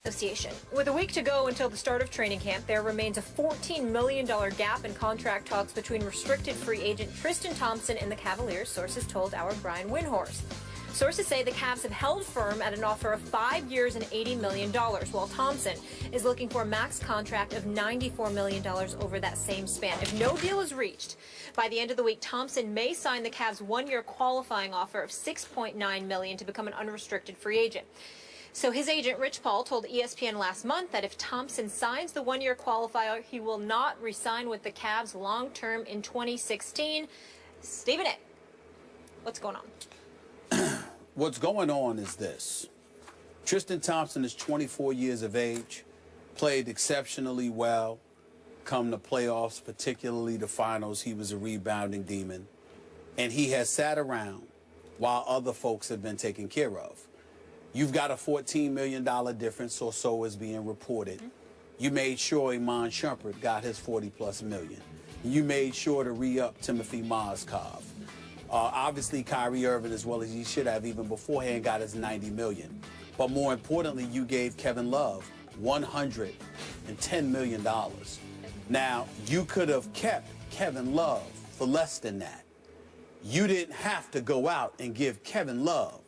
Association. With a week to go until the start of training camp, there remains a $14 million gap in contract talks between restricted free agent Tristan Thompson and the Cavaliers, sources told our Brian Windhorst. Sources say the Cavs have held firm at an offer of 5 years and $80 million, while Thompson is looking for a max contract of $94 million over that same span. If no deal is reached by the end of the week, Thompson may sign the Cavs' one-year qualifying offer of $6.9 million to become an unrestricted free agent. So his agent, Rich Paul, told ESPN last month that if Thompson signs the one-year qualifier, he will not re-sign with the Cavs long-term in 2016. Stephen A., what's going on? What's going on is this. Tristan Thompson is 24 years of age, played exceptionally well, come the playoffs, particularly the finals. He was a rebounding demon, and he has sat around while other folks have been taken care of. You've got a $14 million difference, or so is being reported. You made sure Iman Shumpert got his 40+ million. You made sure to re-up Timothy Mozgov. Obviously, Kyrie Irving, as well as he should have even beforehand, got his $90 million. But more importantly, you gave Kevin Love $110 million. Now, you could have kept Kevin Love for less than that. You didn't have to go out and give Kevin Love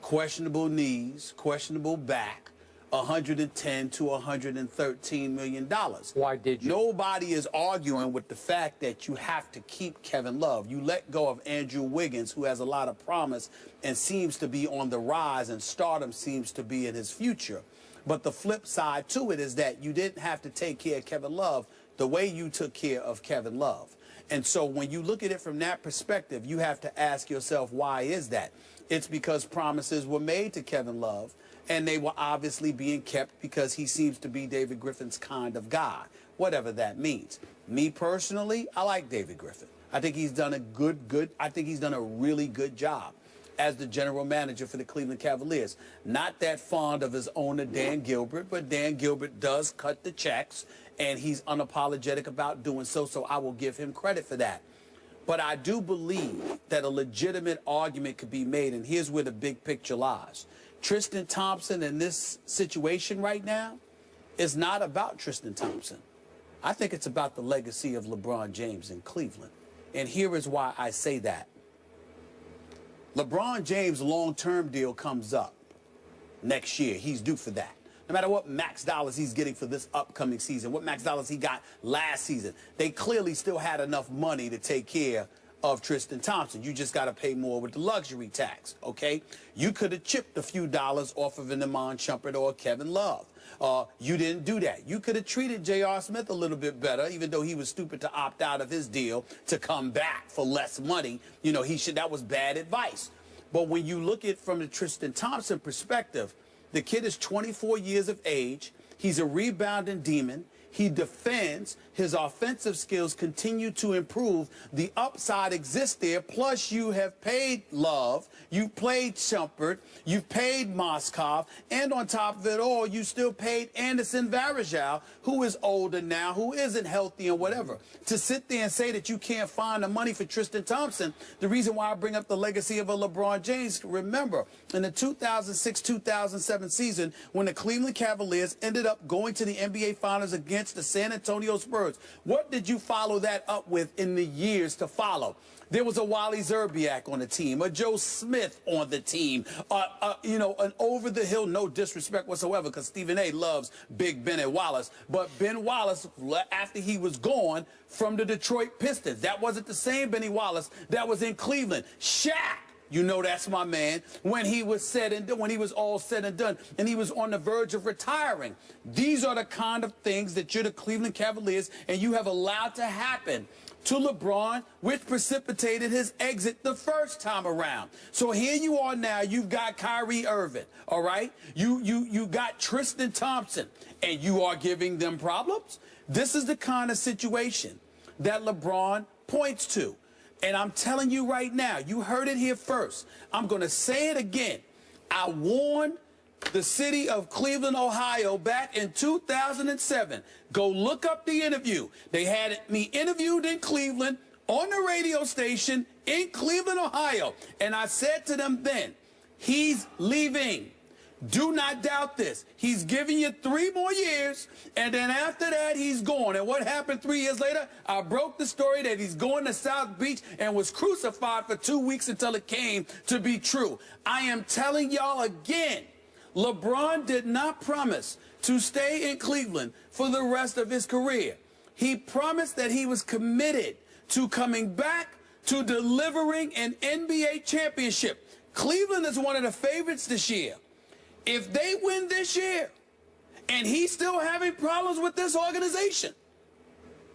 questionable knees, questionable back, $110 to $113 million. Why did you? Nobody is arguing with the fact that you have to keep Kevin Love. You let go of Andrew Wiggins, who has a lot of promise and seems to be on the rise, and stardom seems to be in his future. But the flip side to it is that you didn't have to take care of Kevin Love the way you took care of Kevin Love. And so when you look at it from that perspective, you have to ask yourself, why is that? It's because promises were made to Kevin Love, and they were obviously being kept because he seems to be David Griffin's kind of guy, whatever that means. Me personally, I like David Griffin. I think he's done I think he's done a really good job as the general manager for the Cleveland Cavaliers. Not that fond of his owner, Dan Gilbert, but Dan Gilbert does cut the checks, and he's unapologetic about doing so, so I will give him credit for that. But I do believe that a legitimate argument could be made, and here's where the big picture lies. Tristan Thompson in this situation right now is not about Tristan Thompson. I think it's about the legacy of LeBron James in Cleveland. And here is why I say that. LeBron James' long-term deal comes up next year. He's due for that. No matter what max dollars he's getting for this upcoming season, what max dollars he got last season, they clearly still had enough money to take care of Tristan Thompson. You just got to pay more with the luxury tax, okay? You could have chipped a few dollars off of an Iman Shumpert or Kevin Love. You didn't do that. You could have treated J.R. Smith a little bit better, even though he was stupid to opt out of his deal to come back for less money. You know, that was bad advice. But when you look at it from the Tristan Thompson perspective, the kid is 24 years of age. He's a rebounding demon. He defends. His offensive skills continue to improve. The upside exists there. Plus, you have paid Love. You've played Shumpert. You've paid Mozgov. And on top of it all, you still paid Anderson Varejao, who is older now, who isn't healthy and whatever. To sit there and say that you can't find the money for Tristan Thompson, the reason why I bring up the legacy of a LeBron James, remember, in the 2006-2007 season, when the Cleveland Cavaliers ended up going to the NBA Finals against the San Antonio Spurs, what did you follow that up with in the years to follow? There was a Wally Zerbiak on the team, a Joe Smith on the team, you know, an over-the-hill, no disrespect whatsoever, because Stephen A. loves Big Ben Wallace. But Ben Wallace, after he was gone from the Detroit Pistons, that wasn't the same Benny Wallace that was in Cleveland. Shaq, you know that's my man, when he was all said and done, and he was on the verge of retiring. These are the kind of things that you're the Cleveland Cavaliers, and you have allowed to happen to LeBron, which precipitated his exit the first time around. So here you are now, you've got Kyrie Irving, all right? You got Tristan Thompson, and you are giving them problems? This is the kind of situation that LeBron points to. And I'm telling you right now, you heard it here first. I'm going to say it again. I warned the city of Cleveland, Ohio, back in 2007. Go look up the interview. They had me interviewed in Cleveland on the radio station in Cleveland, Ohio. And I said to them then, he's leaving. Do not doubt this. He's giving you 3 more years, and then after that, he's gone. And what happened 3 years later? I broke the story that he's going to South Beach and was crucified for 2 weeks until it came to be true. I am telling y'all again, LeBron did not promise to stay in Cleveland for the rest of his career. He promised that he was committed to coming back to delivering an NBA championship. Cleveland is one of the favorites this year. If they win this year and he's still having problems with this organization,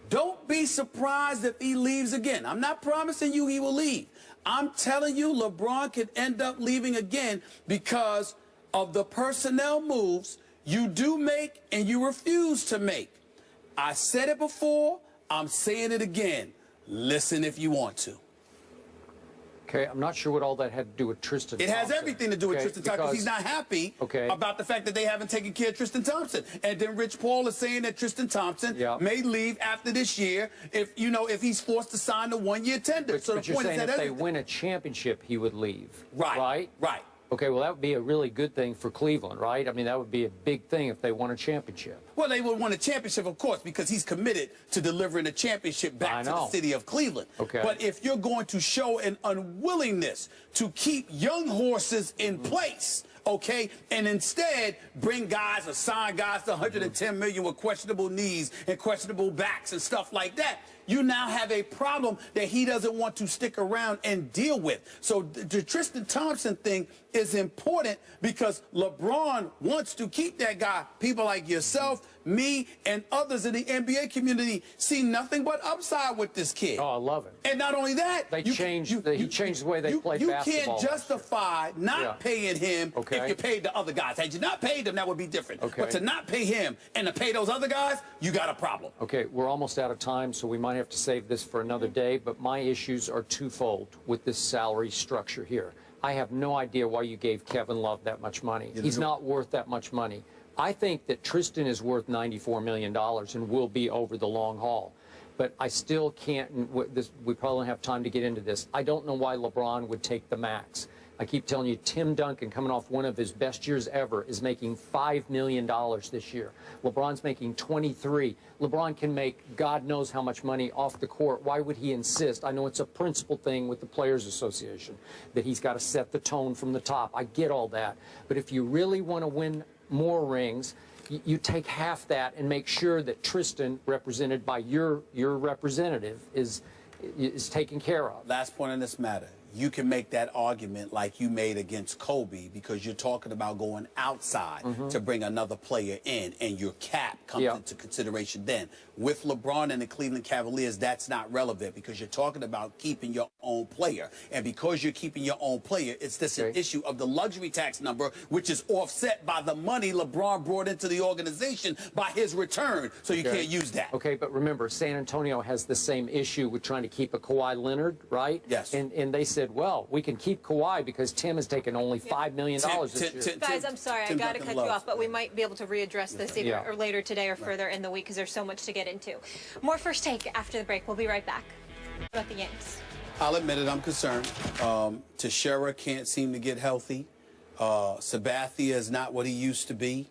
don't be surprised if he leaves again. I'm not promising you he will leave. I'm telling you LeBron could end up leaving again because of the personnel moves you do make and you refuse to make. I said it before. I'm saying it again. Listen if you want to. Okay, I'm not sure what all that had to do with Tristan Thompson. It has everything to do with Tristan Thompson because he's not happy about the fact that they haven't taken care of Tristan Thompson. And then Rich Paul is saying that Tristan Thompson may leave after this year if he's forced to sign the 1-year tender. But you're saying if they win a championship, he would leave. Right? Right. Okay, well, that would be a really good thing for Cleveland, right? I mean, that would be a big thing if they won a championship. Well, they would win a championship, of course, because he's committed to delivering a championship back to the city of Cleveland. Okay. But if you're going to show an unwillingness to keep young horses in place, okay, and instead bring guys or sign guys to $110 million with questionable knees and questionable backs and stuff like that, you now have a problem that he doesn't want to stick around and deal with. So the Tristan Thompson thing is important because LeBron wants to keep that guy. People like yourself, me, and others in the NBA community see nothing but upside with this kid. Oh, I love it. And not only that, he changed the way they play basketball. You can't justify not paying him if you paid the other guys. Had you not paid them, that would be different. But to not pay him and to pay those other guys, you got a problem. Okay, we're almost out of time, so we might have to save this for another day, but my issues are twofold with this salary structure here. I have no idea why you gave Kevin Love that much money. He's not worth that much money. I think that Tristan is worth $94 million and will be over the long haul. But I still can't, we probably don't have time to get into this. I don't know why LeBron would take the max. I keep telling you, Tim Duncan, coming off one of his best years ever, is making $5 million this year. LeBron's making 23. LeBron can make God knows how much money off the court. Why would he insist? I know it's a principle thing with the Players Association, that he's got to set the tone from the top. I get all that. But if you really want to win more rings, you take half that and make sure that Tristan, represented by your representative, is taken care of. Last point on this matter. You can make that argument like you made against Kobe because you're talking about going outside to bring another player in, and your cap comes into consideration then. With LeBron and the Cleveland Cavaliers, that's not relevant because you're talking about keeping your own player. And because you're keeping your own player, it's this an issue of the luxury tax number, which is offset by the money LeBron brought into the organization by his return. So you can't use that. Okay, but remember, San Antonio has the same issue with trying to keep a Kawhi Leonard, right? Yes. And they said, well, we can keep Kawhi because Tim has taken only $5 million this year. Guys, I'm sorry, I got to cut you off, but we might be able to readdress this either or later today or further in the week because there's so much to get into. More First Take after the break. We'll be right back. About the Yanks. I'll admit it, I'm concerned. Teixeira can't seem to get healthy. Sabathia is not what he used to be.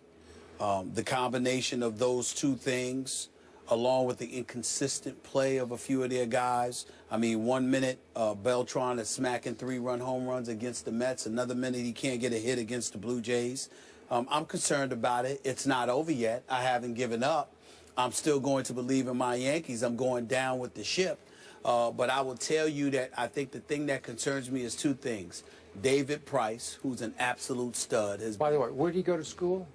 The combination of those two things, along with the inconsistent play of a few of their guys. I mean, 1 minute, Beltran is smacking 3-run home runs against the Mets. Another minute, he can't get a hit against the Blue Jays. I'm concerned about it. It's not over yet. I haven't given up. I'm still going to believe in my Yankees. I'm going down with the ship. But I will tell you that I think the thing that concerns me is two things. David Price, who's an absolute stud. By the way, where did he go to school?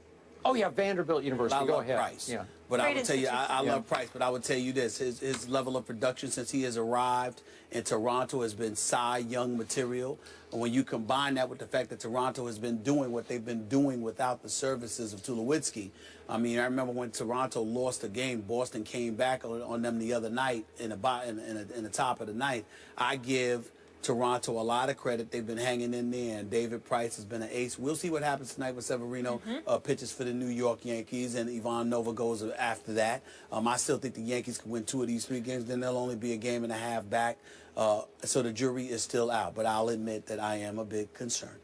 Oh, yeah, Vanderbilt University. I love Price. Yeah. But I would tell you, I love Price, but I would tell you this. His level of production since he has arrived in Toronto has been Cy Young material. And when you combine that with the fact that Toronto has been doing what they've been doing without the services of Tulowitzki, I mean, I remember when Toronto lost a game, Boston came back on them the other night in the top of the ninth. I give Toronto a lot of credit. They've been hanging in there, and David Price has been an ace. We'll see what happens tonight with Severino pitches for the New York Yankees, and Ivan Nova goes after that. I still think the Yankees can win 2 of these 3 games. Then they'll only be a game and a half back. So the jury is still out, but I'll admit that I am a bit concerned.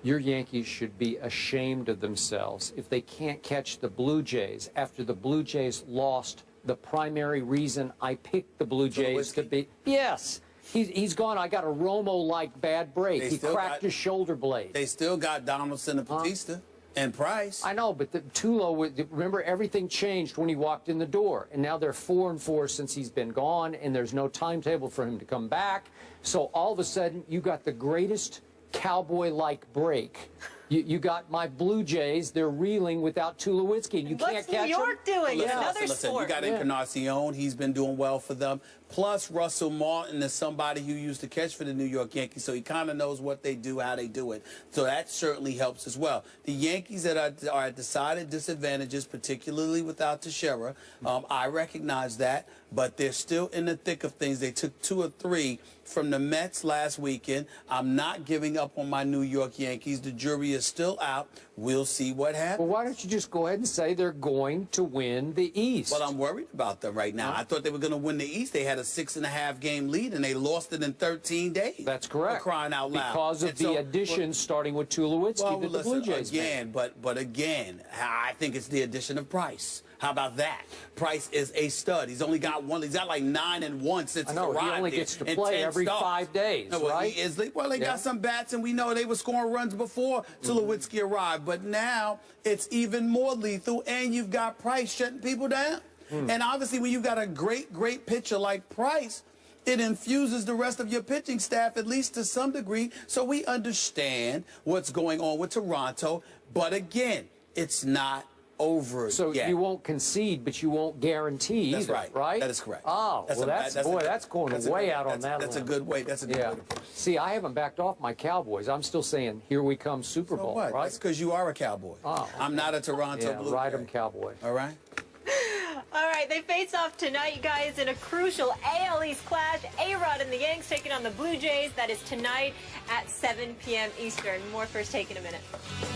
Your Yankees should be ashamed of themselves if they can't catch the Blue Jays after the Blue Jays lost the primary reason I picked the Blue Jays to beat. Yes. He's gone. I got a Romo-like bad break. He cracked his shoulder blade. They still got Donaldson and Batista and Price. I know, but Tulo, remember, everything changed when he walked in the door. And now they're 4-4 since he's been gone, and there's no timetable for him to come back. So all of a sudden, you got the greatest Cowboy-like break. You got my Blue Jays. They're reeling without Tulowitzki, and you can't catch them. What's New York doing? Listen, Another sport. You got Encarnacion. He's been doing well for them. Plus, Russell Martin is somebody who used to catch for the New York Yankees, so he kind of knows what they do, how they do it. So that certainly helps as well. The Yankees that are at decided disadvantages, particularly without Teixeira, I recognize that, but they're still in the thick of things. They took 2 or 3 from the Mets last weekend. I'm not giving up on my New York Yankees. The jury is still out. We'll see what happens. Well, why don't you just go ahead and say they're going to win the East? Well, I'm worried about them right now. I thought they were going to win the East. They had a 6.5 game lead, and they lost it in 13 days. That's correct. For crying out loud. Because of the additions starting with Tulowitzki that the Blue Jays made. But again, I think it's the addition of Price. How about that? Price is a stud. He's only got one. He's got like 9 and 1 since he arrived. He only gets to play every 5 days, right? They got some bats, and we know they were scoring runs before Tulowitzki arrived. But now it's even more lethal, and you've got Price shutting people down. And obviously, when you've got a great pitcher like Price, it infuses the rest of your pitching staff, at least to some degree. So we understand what's going on with Toronto. But again, it's not over yet. You won't concede, but you won't guarantee either, right? That is correct. Oh, that's going way out on that. That's a good way. That's a good way. See, I haven't backed off my Cowboys. I'm still saying, here we come, Super Bowl, what? right? That's because you are a Cowboy. Oh, I'm not a Toronto Blue Jay. Ride 'em Cowboy. All right? All right, they face off tonight, you guys, in a crucial AL East clash. A-Rod and the Yanks taking on the Blue Jays. That is tonight at 7 p.m. Eastern. More First Take in a minute.